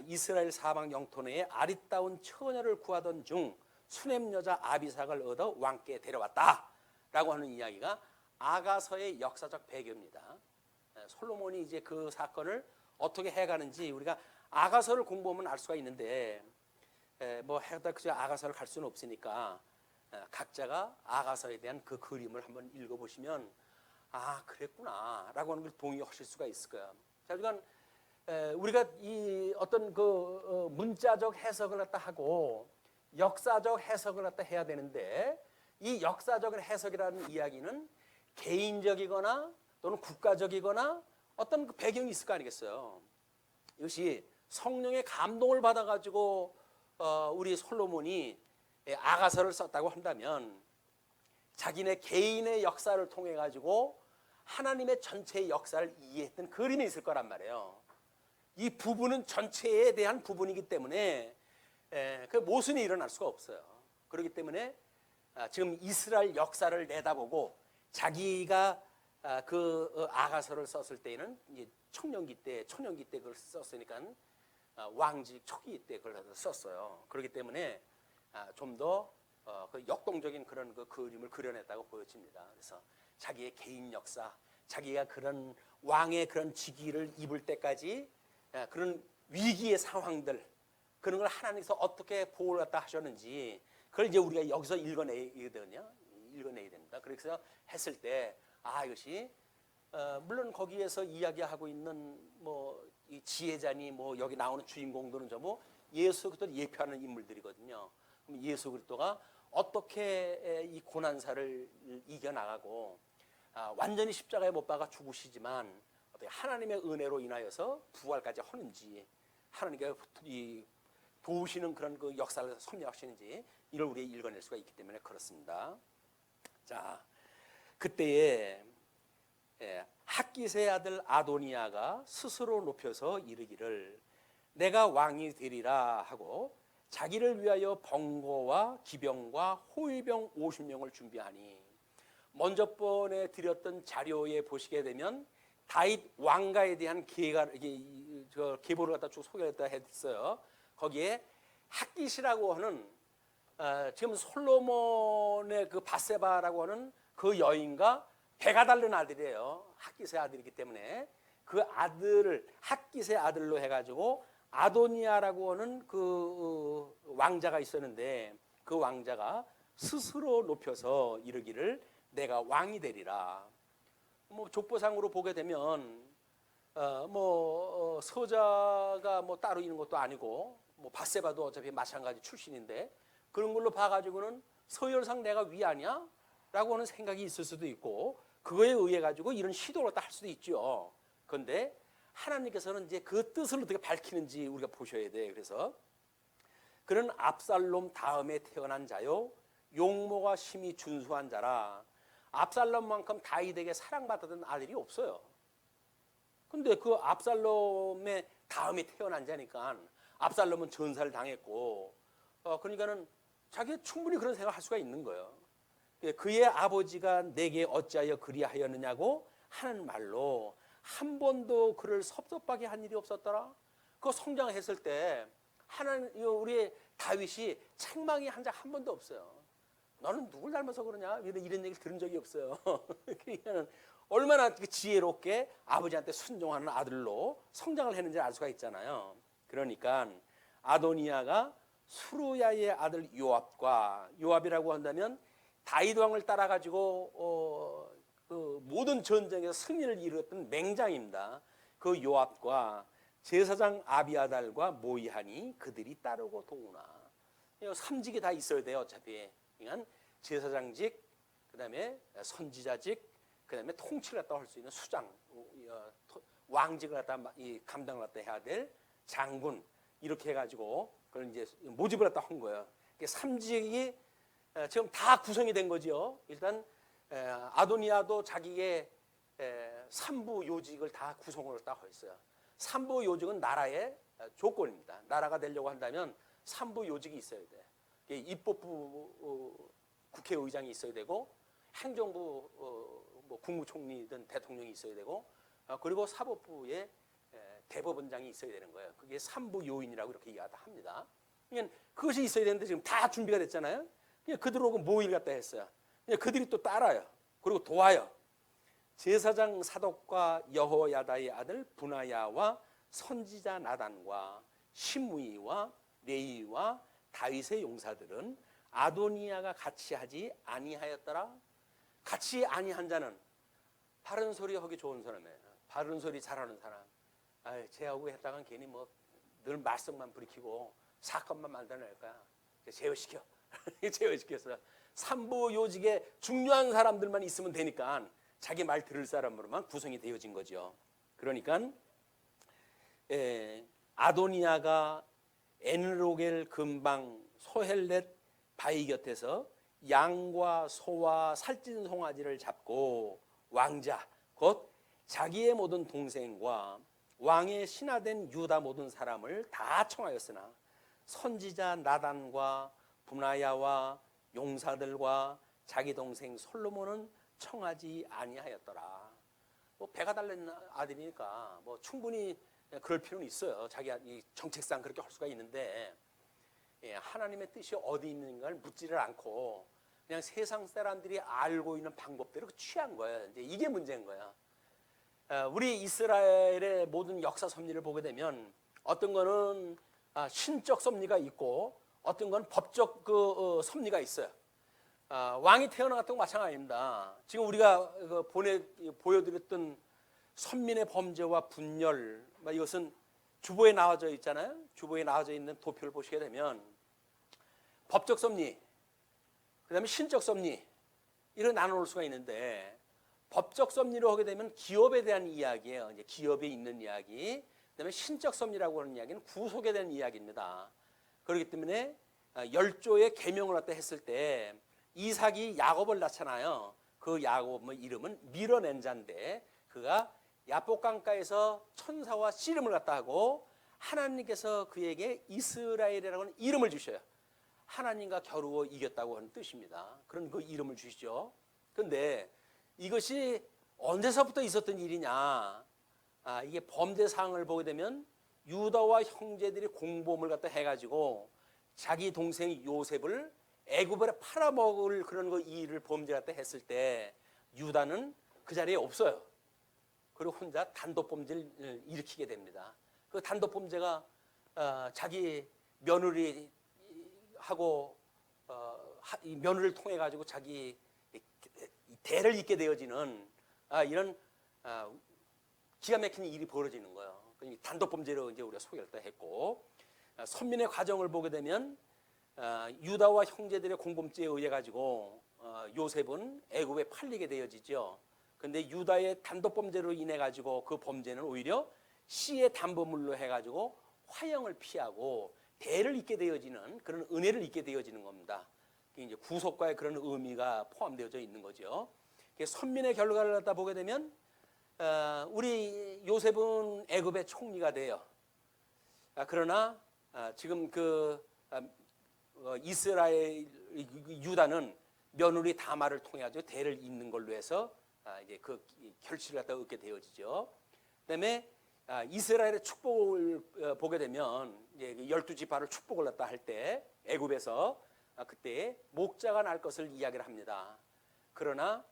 이스라엘 사방 영토 내에 아리따운 처녀를 구하던 중 수넴 여자 아비삭을 얻어 왕께 데려왔다라고 하는 이야기가 아가서의 역사적 배경입니다. 솔로몬이 이제 그 사건을 어떻게 해가는지 우리가 아가서를 공부하면 알 수가 있는데 뭐 해다 그저 아가서를 갈 수는 없으니까 각자가 아가서에 대한 그 그림을 한번 읽어보시면 아 그랬구나라고 하는 걸 동의하실 수가 있을 거예요. 자, 우리가 이 어떤 그 문자적 해석을 갖다 하고 역사적 해석을 갖다 해야 되는데 이 역사적 해석이라는 이야기는 개인적이거나 또는 국가적이거나 어떤 그 배경이 있을 거 아니겠어요. 이것이 성령의 감동을 받아가지고 우리 솔로몬이 아가서를 썼다고 한다면 자기네 개인의 역사를 통해 가지고 하나님의 전체의 역사를 이해했던 그림이 있을 거란 말이에요. 이 부분은 전체에 대한 부분이기 때문에 그 모순이 일어날 수가 없어요. 그렇기 때문에 지금 이스라엘 역사를 내다보고 자기가 그 아가서를 썼을 때에는 이제 청년기 때 그걸 썼으니까 왕직 초기 때 그걸 썼어요. 그렇기 때문에 좀 더 그 역동적인 그런 그 그림을 그려냈다고 보여집니다. 그래서 자기의 개인 역사, 자기가 그런 왕의 그런 직위를 입을 때까지 그런 위기의 상황들 그런 걸 하나님께서 어떻게 보호를 갖다 하셨는지 그걸 이제 우리가 여기서 읽어내야 됩니다. 그래서 했을 때 이것이 물론 거기에서 이야기하고 있는 뭐 이 지혜자니 뭐 여기 나오는 주인공들은 전부 예수 그리스도를 예표하는 인물들이거든요. 그럼 예수 그리스도가 어떻게 이 고난사를 이겨나가고 완전히 십자가에 못 박아 죽으시지만 어떻게 하나님의 은혜로 인하여서 부활까지 하는지 하나님께 도우시는 그런 그 역사를 섭렵하시는지 이걸 우리가 읽어낼 수가 있기 때문에 그렇습니다. 자, 그때에 핫깃의 아들 아도니아가 스스로 높여서 이르기를 내가 왕이 되리라 하고 자기를 위하여 번거와 기병과 호위병 50명을 준비하니 먼저 번에 드렸던 자료에 보시게 되면 다윗 왕가에 대한 계보를 갖다 쭉 소개했다 했어요. 거기에 핫깃이라고 하는 지금 솔로몬의 그 밧세바라고 하는 그 여인과 배가 다른 아들이에요. 핫깃의 아들이기 때문에 그 아들을 핫깃의 아들로 해가지고 아도니아라고 하는 그 왕자가 있었는데 그 왕자가 스스로 높여서 이르기를 내가 왕이 되리라. 뭐 족보상으로 보게 되면 서자가 뭐 따로 있는 것도 아니고 뭐 밧세바도 어차피 마찬가지 출신인데 그런 걸로 봐가지고는 서열상 내가 위 아니야? 라고 하는 생각이 있을 수도 있고 그거에 의해 가지고 이런 시도를 할 수도 있죠. 그런데 하나님께서는 이제 그 뜻을 어떻게 밝히는지 우리가 보셔야 돼요. 그래서 그는 압살롬 다음에 태어난 자요 용모가 심히 준수한 자라 압살롬만큼 다윗에게 사랑받았던 아들이 없어요. 근데 그 압살롬의 다음에 태어난 자니까 압살롬은 전사를 당했고, 그러니까는 자기가 충분히 그런 생각을 할 수가 있는 거예요. 그의 아버지가 내게 어찌하여 그리하였느냐고 하는 말로 한 번도 그를 섭섭하게 한 일이 없었더라. 그 성장했을 때 하나님, 우리 다윗이 책망이 한 적 한 번도 없어요. 너는 누굴 닮아서 그러냐? 이런 얘기를 들은 적이 없어요. 그러니까 얼마나 지혜롭게 아버지한테 순종하는 아들로 성장을 했는지 알 수가 있잖아요. 그러니까 아도니아가 수루야의 아들 요압이라고 한다면 다윗 왕을 따라 가지고 그 모든 전쟁에서 승리를 이루었던 맹장입니다. 그 요압과 제사장 아비아달과 모이하니 그들이 따르고 도우나. 3직이 다 있어야 돼요. 어차피. 그러니까 제사장직, 그다음에 선지자직, 그다음에 통치를 갖다 할 수 있는 수장, 왕직을 갖다 감당을 갖다 해야 될 장군, 이렇게 해가지고 그걸 이제 모집을 갖다 한 거예요. 3직이 지금 다 구성이 된 거죠. 일단 아도니아도 자기의 3부 요직을 다 구성을 다 했어요. 3부 요직은 나라의 조건입니다. 나라가 되려고 한다면 3부 요직이 있어야 돼. 입법부 국회의장이 있어야 되고, 행정부 뭐 국무총리든 대통령이 있어야 되고, 그리고 사법부에 대법원장이 있어야 되는 거예요. 그게 3부 요인이라고 이렇게 이야기를 합니다. 그러니까 그것이 있어야 되는데 지금 다 준비가 됐잖아요. 그들하고 모의를 갖다 했어요. 그들이 또 따라요. 그리고 도와요. 제사장 사독과 여호야다의 아들 분하야와 선지자 나단과 시므이와 레이와 다윗의 용사들은 아도니아가 같이 하지 아니하였더라. 같이 아니한 자는 바른 소리 하기 좋은 사람이에요. 바른 소리 잘하는 사람. 쟤하고 했다간 괜히 뭐 늘 말썽만 부리키고 사건만 만들어낼 거야. 제어시켜. 제어시켰어. 삼부 요직에 중요한 사람들만 있으면 되니까 자기 말 들을 사람으로만 구성이 되어진 거죠. 그러니까 아도니아가 엔로겔 근방 소헬렛 바위 곁에서 양과 소와 살찐 송아지를 잡고 왕자 곧 자기의 모든 동생과 왕의 신하된 유다 모든 사람을 다 청하였으나 선지자 나단과 분하야와 용사들과 자기 동생 솔로몬은 청하지 아니하였더라. 뭐 배가 달린 아들이니까 뭐 충분히 그럴 필요는 있어요. 자기 정책상 그렇게 할 수가 있는데, 하나님의 뜻이 어디 있는가를 묻지를 않고 그냥 세상 사람들이 알고 있는 방법대로 취한 거예요. 이제 이게 문제인 거야. 우리 이스라엘의 모든 역사 섭리를 보게 되면 어떤 거는 신적 섭리가 있고 어떤 건 법적 섭리가 있어요. 왕이 태어나갔던 건 마찬가지입니다. 지금 우리가 보여드렸던 선민의 범죄와 분열, 이것은 주보에 나와져 있잖아요. 주보에 나와져 있는 도표를 보시게 되면 법적 섭리, 그다음에 신적 섭리, 이런 나눌 수가 있는데, 법적 섭리로 하게 되면 기업에 대한 이야기예요. 이제 기업에 있는 이야기. 그다음에 신적 섭리라고 하는 이야기는 구속에 대한 이야기입니다. 그렇기 때문에 열조의 계명을 갖다 했을 때 이삭이 야곱을 낳잖아요. 그 야곱의 이름은 밀어낸 자인데, 그가 야복강가에서 천사와 씨름을 갖다 하고 하나님께서 그에게 이스라엘이라고 하는 이름을 주셔요. 하나님과 겨루어 이겼다고 하는 뜻입니다. 그런 그 이름을 주시죠. 그런데 이것이 언제서부터 있었던 일이냐? 이게 범죄 사항을 보게 되면 유다와 형제들이 공범을 갖다 해가지고 자기 동생 요셉을 애굽에 팔아먹을 그런 거 일을 범죄 갖다 했을 때 유다는 그 자리에 없어요. 그리고 혼자 단독 범죄를 일으키게 됩니다. 그 단독 범죄가 자기 며느리하고 이 며느리를 통해 가지고 자기 대를 잇게 되어지는 이런 기가 막힌 일이 벌어지는 거예요. 단독 범죄로 이제 우리가 소개를 했고, 선민의 과정을 보게 되면 유다와 형제들의 공범죄에 의해 가지고 요셉은 애굽에 팔리게 되어지죠. 그런데 유다의 단독 범죄로 인해 가지고 그 범죄는 오히려 씨의 담보물로 해 가지고 화형을 피하고 대를 잇게 되어지는 그런 은혜를 잇게 되어지는 겁니다. 이제 구속과의 그런 의미가 포함되어져 있는 거죠. 선민의 결과를 갖다 보게 되면 우리 요셉은 애굽의 총리가 돼요. 그러나 지금 이스라엘 유다는 며느리 다말을 통해 가지고 대를 잇는 걸로 해서 이제 그 결실을 갖다 얻게 되어지죠. 그다음에 이스라엘의 축복을 보게 되면 이제 12지파를 축복을 갖다 할 때 애굽에서 그때 목자가 날 것을 이야기를 합니다. 그러나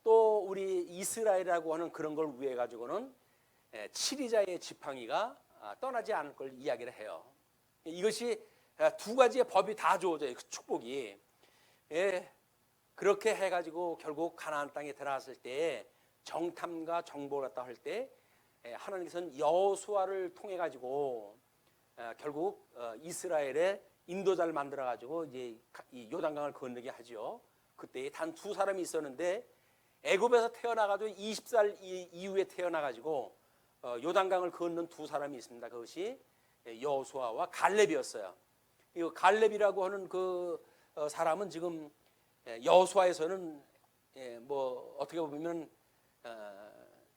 또 우리 이스라엘이라고 하는 그런 걸 위해 가지고는 치리자의 지팡이가 떠나지 않을 걸 이야기를 해요. 이것이 두 가지의 법이 다 주어져요. 그 축복이. 그렇게 해가지고 결국 가나안 땅에 들어갔을 때 정탐과 정보를 갖다 할 때 하나님께서는 여호수아를 통해 가지고 결국 이스라엘의 인도자를 만들어 가지고 이제 이 요단강을 건너게 하죠. 그때 단 두 사람이 있었는데 애굽에서 태어나 가지고 20살 이후에 태어나 가지고 요단강을 건넌 두 사람이 있습니다. 그것이 여호수아와 갈렙이었어요. 이 갈렙이라고 하는 그 사람은 지금 여호수아에서는 뭐 어떻게 보면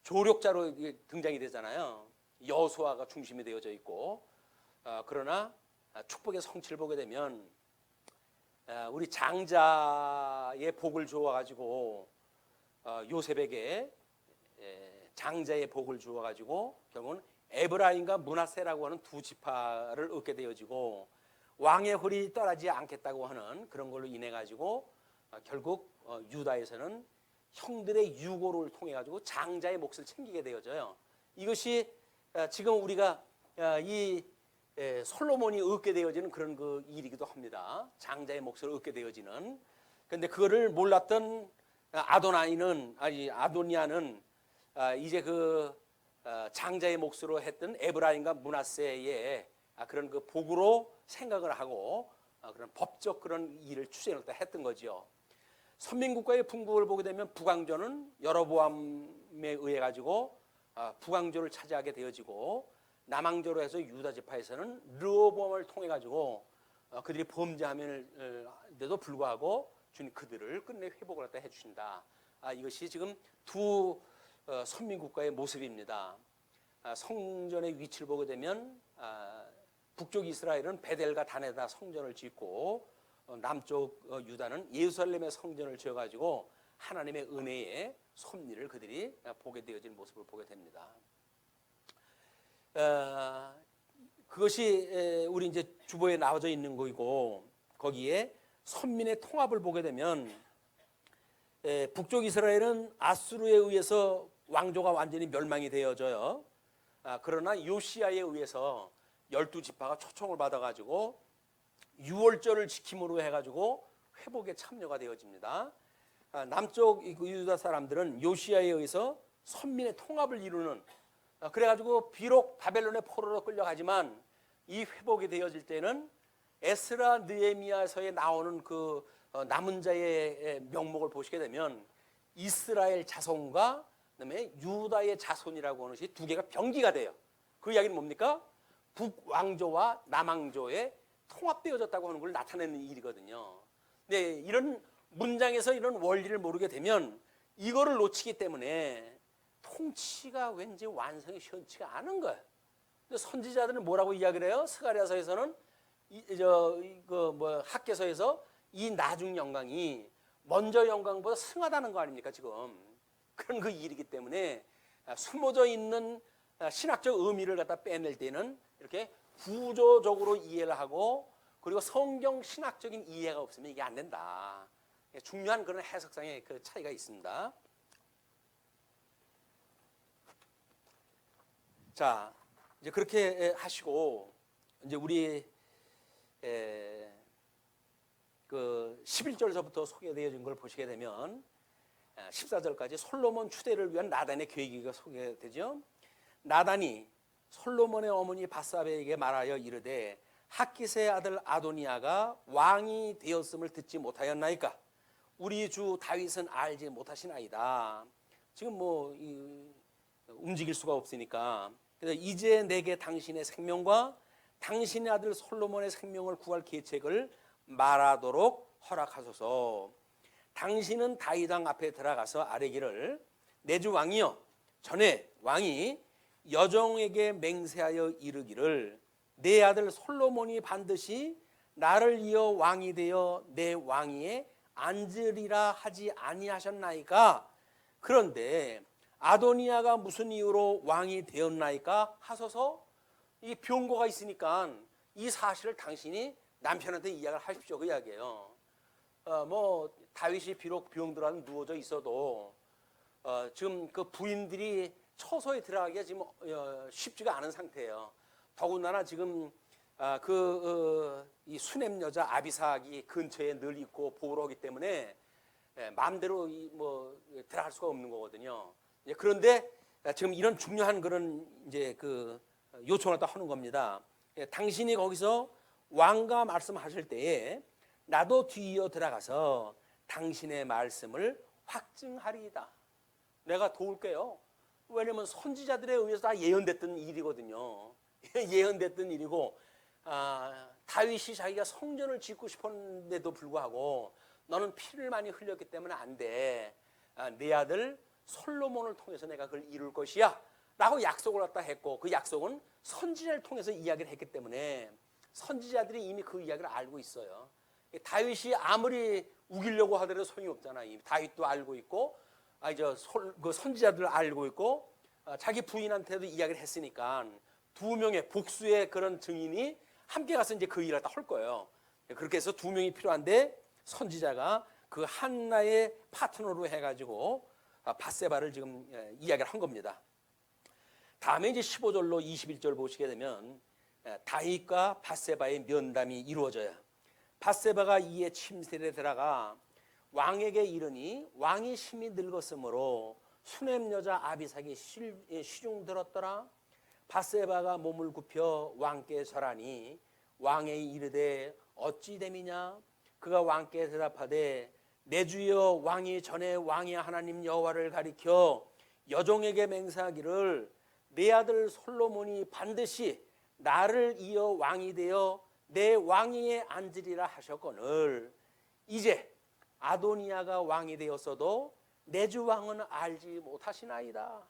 조력자로 등장이 되잖아요. 여호수아가 중심이 되어져 있고 그러나 축복의 성취를 보게 되면 우리 장자의 복을 주어 가지고 요셉에게 장자의 복을 주어 가지고 결국은 에브라임과 므낫세라고 하는 두 지파를 얻게 되어지고 왕의 홀이 떠나지 않겠다고 하는 그런 걸로 인해 가지고 결국 유다에서는 형들의 유고를 통해 가지고 장자의 몫을 챙기게 되어져요. 이것이 지금 우리가 이 솔로몬이 얻게 되어지는 그런 그 일이기도 합니다. 장자의 몫을 얻게 되어지는. 그런데 그거를 몰랐던 아도니아는 이제 그 장자의 몫으로 했던 에브라임과 므낫세의 그런 그 복으로 생각을 하고 그런 법적 그런 일을 추진을 했던 거죠. 선민국가의 풍국을 보게 되면 북왕조는 여로보암에 의해 가지고 북왕조를 차지하게 되어지고 남왕조로 해서 유다 지파에서는 르호보암을 통해 가지고 그들이 범죄하면데도 불구하고 주님 그들을 끝내 회복을 갖다 해주신다. 이것이 지금 두 선민국가의 모습입니다. 성전의 위치를 보게 되면 북쪽 이스라엘은 베델과 단에다 성전을 짓고 남쪽 유다는 예루살렘의 성전을 지어가지고 하나님의 은혜의 섭리를 그들이 보게 되어진 모습을 보게 됩니다. 그것이 우리 이제 주보에 나와져 있는 거이고 거기에 선민의 통합을 보게 되면 북쪽 이스라엘은 아수르에 의해서 왕조가 완전히 멸망이 되어져요. 그러나 요시야에 의해서 12지파가 초청을 받아가지고 유월절을 지킴으로 해가지고 회복에 참여가 되어집니다. 남쪽 유다 사람들은 요시야에 의해서 선민의 통합을 이루는 그래가지고 비록 바벨론의 포로로 끌려가지만 이 회복이 되어질 때는 에스라 느헤미야서에 나오는 그 남은 자의 명목을 보시게 되면 이스라엘 자손과 그다음에 유다의 자손이라고 하는 것이 두 개가 병기가 돼요. 그 이야기는 뭡니까? 북왕조와 남왕조에 통합되어졌다고 하는 걸 나타내는 일이거든요. 네, 이런 문장에서 이런 원리를 모르게 되면 이거를 놓치기 때문에 통치가 왠지 완성이 시원치가 않은 거예요. 근데 선지자들은 뭐라고 이야기를 해요? 스가랴서에서는 학개서에서 이 나중 영광이 먼저 영광보다 승하다는 거 아닙니까 지금? 그런 그 일이기 때문에 숨어져 있는 신학적 의미를 갖다 빼낼 때는 이렇게 구조적으로 이해를 하고 그리고 성경 신학적인 이해가 없으면 이게 안 된다. 중요한 그런 해석상의 그 차이가 있습니다. 자, 이제 그렇게 하시고 이제 우리 그 11절서부터 소개되어진 걸 보시게 되면 14절까지 솔로몬 추대를 위한 나단의 계획이 소개되죠. 나단이 솔로몬의 어머니 밧사베에게 말하여 이르되 핫깃의 아들 아도니아가 왕이 되었음을 듣지 못하였나이까? 우리 주 다윗은 알지 못하시나이다. 지금 뭐 움직일 수가 없으니까 그래서 이제 내게 당신의 생명과 당신의 아들 솔로몬의 생명을 구할 계책을 말하도록 허락하소서. 당신은 다윗 왕 앞에 들어가서 아뢰기를 내 주 왕이여, 전에 왕이 여종에게 맹세하여 이르기를 내 아들 솔로몬이 반드시 나를 이어 왕이 되어 내 왕위에 앉으리라 하지 아니하셨나이까? 그런데 아도니아가 무슨 이유로 왕이 되었나이까 하소서. 이 병거가 있으니까 이 사실을 당신이 남편한테 이야기를 하십시오, 그 이야기예요. 뭐 다윗이 비록 병들어서 누워져 있어도 지금 그 부인들이 처소에 들어가기가 지금 쉽지가 않은 상태예요. 더군다나 지금 이 수냄 여자 아비삭이 근처에 늘 있고 보호를 하기 때문에 마음대로 뭐 들어갈 수가 없는 거거든요. 그런데 지금 이런 중요한 그런 이제 그 요청을 또 하는 겁니다. 당신이 거기서 왕과 말씀하실 때에 나도 뒤이어 들어가서 당신의 말씀을 확증하리이다. 내가 도울게요. 왜냐면 선지자들에 의해서 다 예언됐던 일이거든요. 예언됐던 일이고 다윗이 자기가 성전을 짓고 싶었는데도 불구하고 너는 피를 많이 흘렸기 때문에 안 돼. 내 아들 솔로몬을 통해서 내가 그걸 이룰 것이야 라고 약속을 갖다 했고, 그 약속은 선지자를 통해서 이야기를 했기 때문에 선지자들이 이미 그 이야기를 알고 있어요. 다윗이 아무리 우기려고 하더라도 소용이 없잖아요. 다윗도 알고 있고 그 선지자들 알고 있고 자기 부인한테도 이야기를 했으니까 두 명의 복수의 그런 증인이 함께 가서 이제 그 일을 다 할 거예요. 그렇게 해서 두 명이 필요한데 선지자가 그 한나의 파트너로 해가지고 밧세바를 지금 이야기를 한 겁니다. 다음에 이제 15절로 21절 보시게 되면 다윗과 밧세바의 면담이 이루어져요. 밧세바가 이에 침실에 들어가 왕에게 이르니 왕이 심히 늙었으므로 수냄 여자 아비삭이 시중 들었더라. 밧세바가 몸을 굽혀 왕께 절하니 왕의 이르되 어찌 됨이냐? 그가 왕께 대답하되 내 주여 왕이 전에 왕의 하나님 여호와를 가리켜 여종에게 맹세하기를 내 아들 솔로몬이 반드시 나를 이어 왕이 되어 내 왕위에 앉으리라 하셨거늘 이제 아도니아가 왕이 되었어도 내 주 왕은 알지 못하시나이다.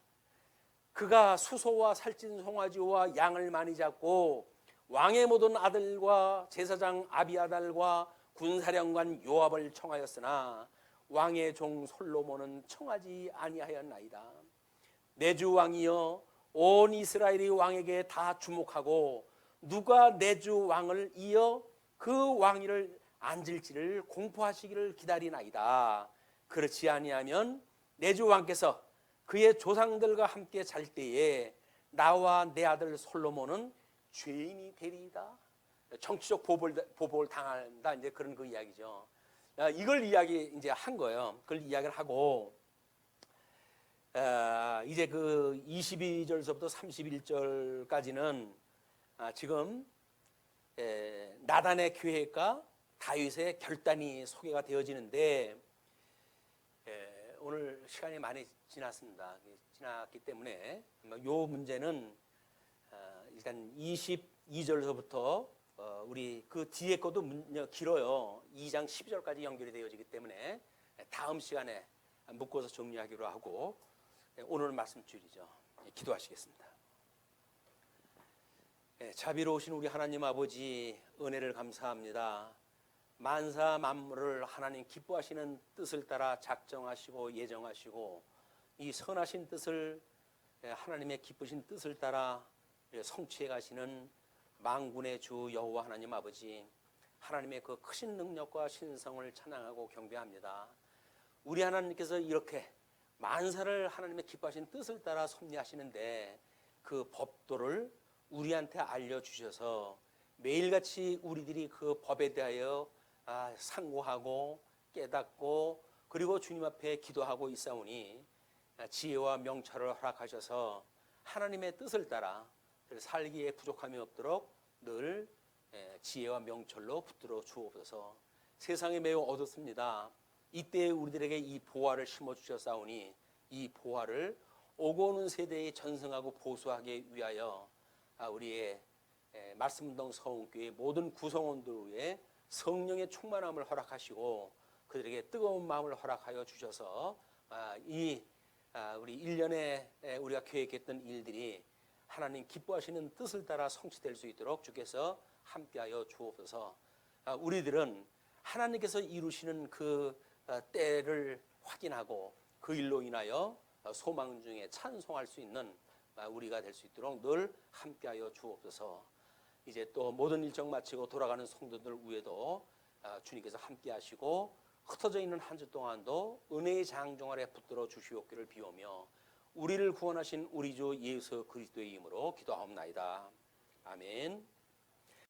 그가 수소와 살찐 송아지와 양을 많이 잡고 왕의 모든 아들과 제사장 아비아달과 군사령관 요압을 청하였으나 왕의 종 솔로몬은 청하지 아니하였나이다. 내 주 왕이여 온 이스라엘이 왕에게 다 주목하고 누가 내 주 왕을 이어 그 왕위를 앉을지를 공포하시기를 기다리나이다. 그렇지 아니하면 내 주 왕께서 그의 조상들과 함께 잘 때에 나와 내 아들 솔로몬은 죄인이 되리이다. 정치적 보복을 당한다, 이제 그런 그 이야기죠. 이걸 이야기 이제 한 거예요. 그걸 이야기를 하고 이제 그 22절서부터 31절까지는 지금 나단의 계획과 다윗의 결단이 소개가 되어지는데 오늘 시간이 많이 지났기 때문에 이 문제는 일단 22절서부터 우리 그 뒤에 것도 길어요. 2장 12절까지 연결이 되어지기 때문에 다음 시간에 묶어서 정리하기로 하고 오늘 말씀 줄이죠. 기도하시겠습니다. 자비로우신 우리 하나님 아버지, 은혜를 감사합니다. 만사 만물을 하나님 기뻐하시는 뜻을 따라 작정하시고 예정하시고 이 선하신 뜻을 하나님의 기쁘신 뜻을 따라 성취해 가시는 만군의 주 여호와 하나님 아버지, 하나님의 그 크신 능력과 신성을 찬양하고 경배합니다. 우리 하나님께서 이렇게 만사를 하나님의 기뻐하신 뜻을 따라 섭리하시는데 그 법도를 우리한테 알려주셔서 매일같이 우리들이 그 법에 대하여 상고하고 깨닫고 그리고 주님 앞에 기도하고 있사오니 지혜와 명철을 허락하셔서 하나님의 뜻을 따라 살기에 부족함이 없도록 늘 지혜와 명철로 붙들어 주옵소서. 세상에 매우 어둡습니다. 이때 우리들에게 이 보화를 심어주셨사오니 이 보화를 오고 오는 세대에 전승하고 보수하기 위하여 우리의 말씀동 서운교회 모든 구성원들 위해 성령의 충만함을 허락하시고 그들에게 뜨거운 마음을 허락하여 주셔서 우리 1년에 우리가 계획했던 일들이 하나님 기뻐하시는 뜻을 따라 성취될 수 있도록 주께서 함께하여 주옵소서. 우리들은 하나님께서 이루시는 그 때를 확인하고 그 일로 인하여 소망 중에 찬송할 수 있는 우리가 될 수 있도록 늘 함께하여 주옵소서. 이제 또 모든 일정 마치고 돌아가는 성도들 위에도 주님께서 함께하시고 흩어져 있는 한 주 동안도 은혜의 장정 아래 붙들어 주시옵기를 비오며 우리를 구원하신 우리 주 예수 그리스도의 이름으로 기도하옵나이다. 아멘.